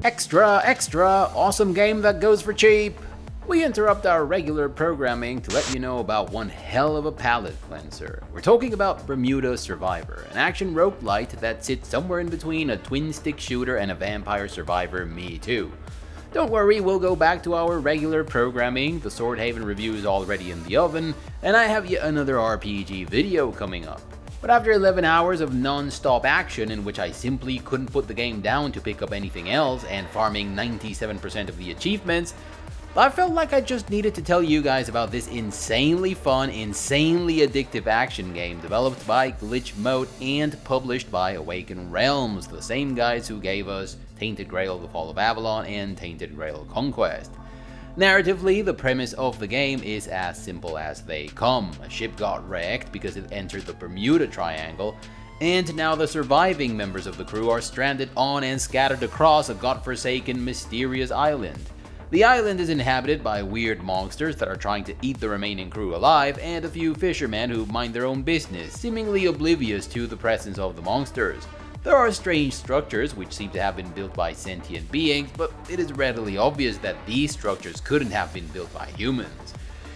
Extra, extra, awesome game that goes for cheap! We interrupt our regular programming to let you know about one hell of a palate cleanser. We're talking about Bermuda Survivor, an action roguelite that sits somewhere in between a twin-stick shooter and a vampire survivor Me Too. Don't worry, we'll go back to our regular programming, the Swordhaven review is already in the oven, and I have yet another RPG video coming up. But after 11 hours of non-stop action in which I simply couldn't put the game down to pick up anything else and farming 97% of the achievements, I felt like I just needed to tell you guys about this insanely fun, insanely addictive action game developed by Glitch Mode and published by Awaken Realms, the same guys who gave us Tainted Grail, the Fall of Avalon, and Tainted Grail Conquest. Narratively, the premise of the game is as simple as they come. A ship got wrecked because it entered the Bermuda Triangle, and now the surviving members of the crew are stranded on and scattered across a godforsaken, mysterious island. The island is inhabited by weird monsters that are trying to eat the remaining crew alive, and a few fishermen who mind their own business, seemingly oblivious to the presence of the monsters. There are strange structures which seem to have been built by sentient beings, but it is readily obvious that these structures couldn't have been built by humans.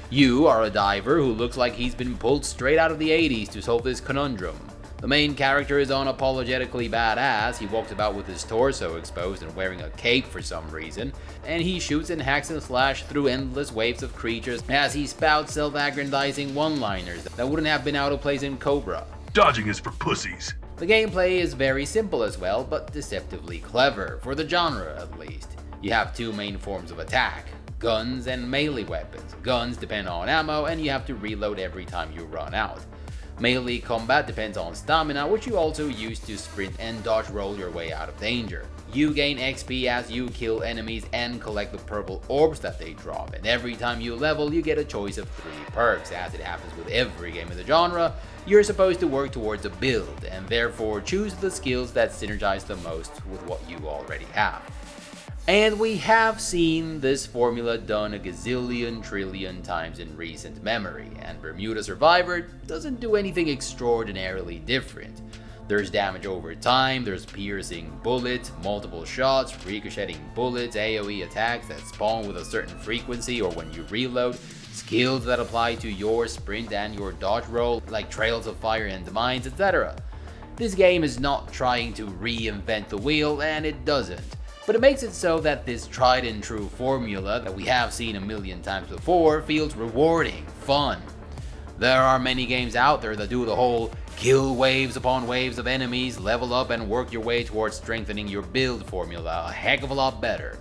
You are a diver who looks like he's been pulled straight out of the 80s to solve this conundrum. The main character is unapologetically badass, he walks about with his torso exposed and wearing a cape for some reason, and he shoots and hacks and slash through endless waves of creatures as he spouts self-aggrandizing one-liners that wouldn't have been out of place in Cobra. Dodging is for pussies. The gameplay is very simple as well, but deceptively clever, for the genre at least. You have two main forms of attack, guns and melee weapons. Guns depend on ammo and you have to reload every time you run out. Melee combat depends on stamina, which you also use to sprint and dodge roll your way out of danger. You gain XP as you kill enemies and collect the purple orbs that they drop, and every time you level you get a choice of 3 perks. As it happens with every game in the genre, you're supposed to work towards a build, and therefore choose the skills that synergize the most with what you already have. And we have seen this formula done a gazillion trillion times in recent memory, and Bermuda Survivor doesn't do anything extraordinarily different. There's damage over time, there's piercing bullets, multiple shots, ricocheting bullets, AoE attacks that spawn with a certain frequency or when you reload, skills that apply to your sprint and your dodge roll, like trails of fire and mines, etc. This game is not trying to reinvent the wheel, and it doesn't. But it makes it so that this tried and true formula that we have seen a million times before feels rewarding, fun. There are many games out there that do the whole kill waves upon waves of enemies, level up and work your way towards strengthening your build formula a heck of a lot better.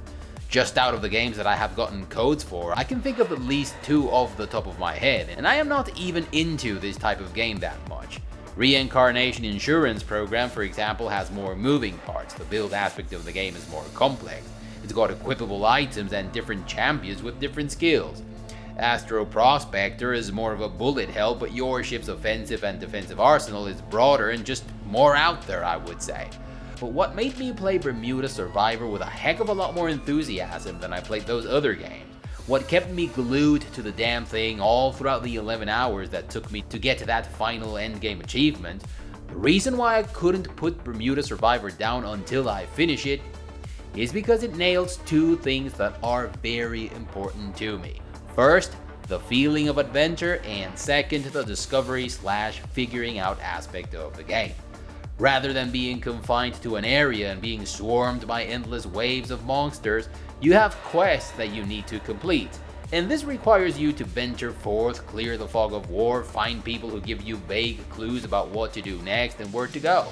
Just out of the games that I have gotten codes for, I can think of at least 2 off the top of my head, and I am not even into this type of game that much. Reincarnation Insurance Program, for example, has more moving parts. The build aspect of the game is more complex. It's got equipable items and different champions with different skills. Astro Prospector is more of a bullet hell, but your ship's offensive and defensive arsenal is broader and just more out there, I would say. But what made me play Bermuda Survivor with a heck of a lot more enthusiasm than I played those other games, what kept me glued to the damn thing all throughout the 11 hours that took me to get to that final endgame achievement, the reason why I couldn't put Bermuda Survivor down until I finish it, is because it nails 2 things that are very important to me. First, the feeling of adventure, and second, the discovery/figuring out aspect of the game. Rather than being confined to an area and being swarmed by endless waves of monsters, you have quests that you need to complete. And this requires you to venture forth, clear the fog of war, find people who give you vague clues about what to do next and where to go.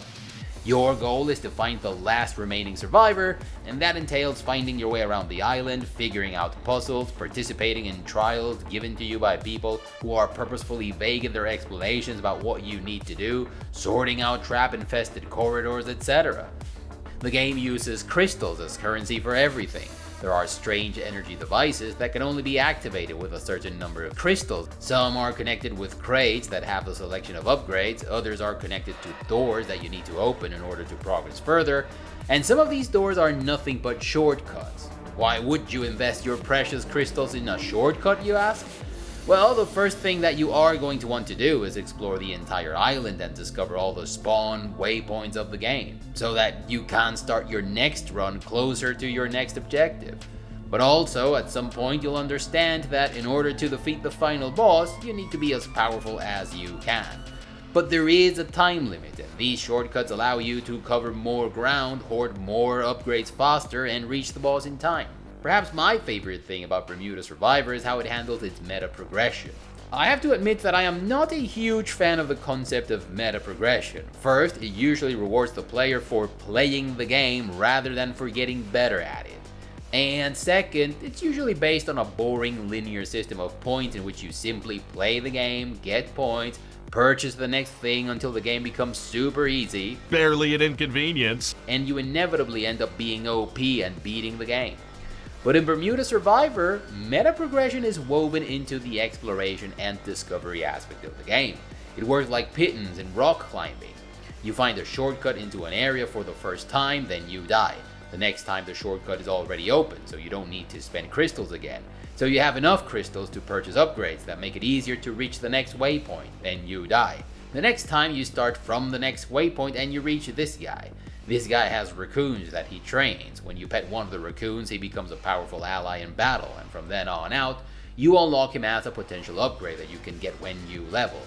Your goal is to find the last remaining survivor, and that entails finding your way around the island, figuring out puzzles, participating in trials given to you by people who are purposefully vague in their explanations about what you need to do, sorting out trap-infested corridors, etc. The game uses crystals as currency for everything. There are strange energy devices that can only be activated with a certain number of crystals. Some are connected with crates that have a selection of upgrades, others are connected to doors that you need to open in order to progress further, and some of these doors are nothing but shortcuts. Why would you invest your precious crystals in a shortcut, you ask? Well, the first thing that you are going to want to do is explore the entire island and discover all the spawn waypoints of the game, so that you can start your next run closer to your next objective. But also, at some point you'll understand that in order to defeat the final boss, you need to be as powerful as you can. But there is a time limit, and these shortcuts allow you to cover more ground, hoard more upgrades faster, and reach the boss in time. Perhaps my favorite thing about Bermuda Survivor is how it handles its meta progression. I have to admit that I am not a huge fan of the concept of meta progression. First, it usually rewards the player for playing the game rather than for getting better at it. And second, it's usually based on a boring linear system of points in which you simply play the game, get points, purchase the next thing until the game becomes super easy, barely an inconvenience, and you inevitably end up being OP and beating the game. But in Bermuda Survivor, meta progression is woven into the exploration and discovery aspect of the game. It works like pittance in rock climbing. You find a shortcut into an area for the first time, then you die. The next time the shortcut is already open, so you don't need to spend crystals again. So you have enough crystals to purchase upgrades that make it easier to reach the next waypoint, then you die. The next time you start from the next waypoint and you reach this guy. This guy has raccoons that he trains. When you pet one of the raccoons, he becomes a powerful ally in battle, and from then on out, you unlock him as a potential upgrade that you can get when you level.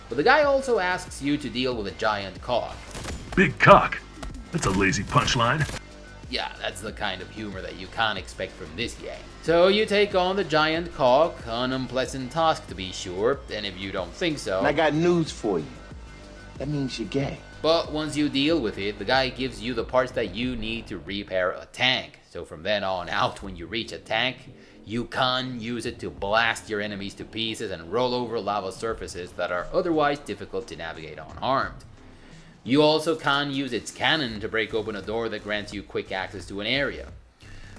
But the guy also asks you to deal with a giant cock. Big cock? That's a lazy punchline. Yeah, that's the kind of humor that you can't expect from this game. So you take on the giant cock, an unpleasant task to be sure, and if you don't think so... And I got news for you. That means you're gay. But once you deal with it, the guy gives you the parts that you need to repair a tank. So from then on out, when you reach a tank, you can use it to blast your enemies to pieces and roll over lava surfaces that are otherwise difficult to navigate unharmed. You also can use its cannon to break open a door that grants you quick access to an area.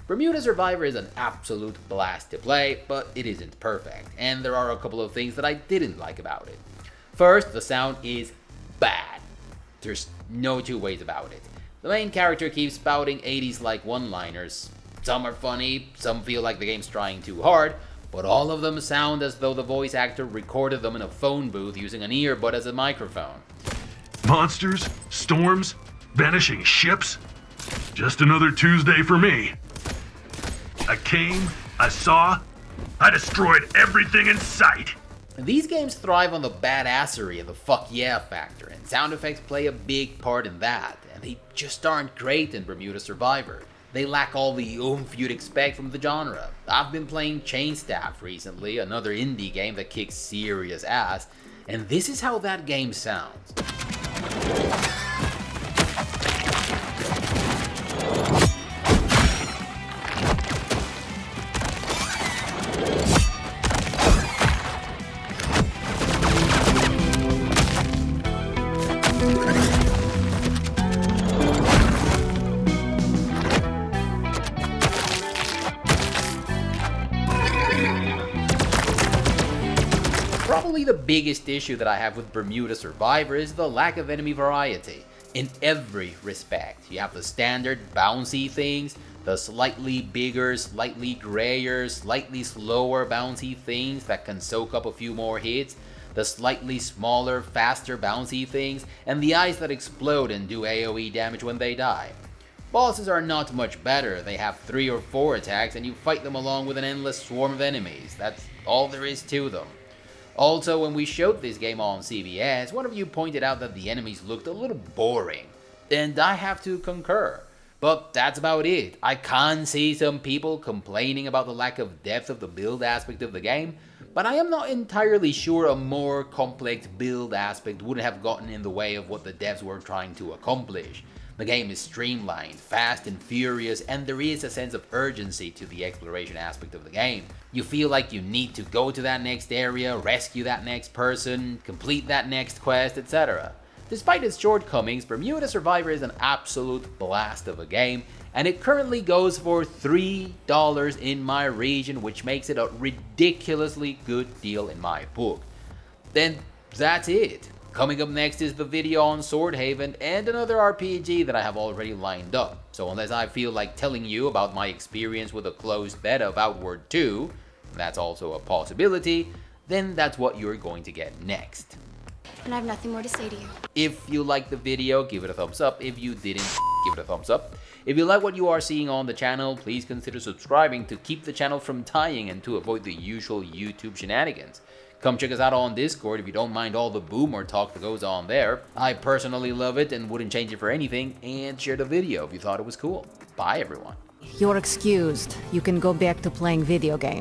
Bermuda Survivor is an absolute blast to play, but it isn't perfect, and there are a couple of things that I didn't like about it. First, the sound is bad. There's no two ways about it. The main character keeps spouting 80s-like one-liners. Some are funny, some feel like the game's trying too hard, but all of them sound as though the voice actor recorded them in a phone booth using an earbud as a microphone. Monsters, storms, vanishing ships. Just another Tuesday for me. I came, I saw, I destroyed everything in sight. These games thrive on the badassery and the fuck yeah factor, and sound effects play a big part in that, and they just aren't great in Bermuda Survivor. They lack all the oomph you'd expect from the genre. I've been playing Chain Staff recently, another indie game that kicks serious ass, and this is how that game sounds. Probably the biggest issue that I have with Bermuda Survivor is the lack of enemy variety. In every respect, you have the standard bouncy things, the slightly bigger, slightly grayer, slightly slower bouncy things that can soak up a few more hits, the slightly smaller, faster bouncy things, and the eyes that explode and do AoE damage when they die. Bosses are not much better. They have 3 or 4 attacks and you fight them along with an endless swarm of enemies. That's all there is to them. Also, when we showed this game on CBS, one of you pointed out that the enemies looked a little boring, and I have to concur. But that's about it. I can see some people complaining about the lack of depth of the build aspect of the game, but I am not entirely sure a more complex build aspect wouldn't have gotten in the way of what the devs were trying to accomplish. The game is streamlined, fast and furious, and there is a sense of urgency to the exploration aspect of the game. You feel like you need to go to that next area, rescue that next person, complete that next quest, etc. Despite its shortcomings, Bermuda Survivor is an absolute blast of a game, and it currently goes for $3 in my region, which makes it a ridiculously good deal in my book. Then that's it. Coming up next is the video on Swordhaven and another RPG that I have already lined up. So unless I feel like telling you about my experience with a closed beta of Outward 2, that's also a possibility, then that's what you're going to get next. And I have nothing more to say to you. If you liked the video, give it a thumbs up. If you didn't, give it a thumbs up. If you like what you are seeing on the channel, please consider subscribing to keep the channel from dying and to avoid the usual YouTube shenanigans. Come check us out on Discord if you don't mind all the boomer talk that goes on there. I personally love it and wouldn't change it for anything, and share the video if you thought it was cool. Bye everyone. You're excused. You can go back to playing video games.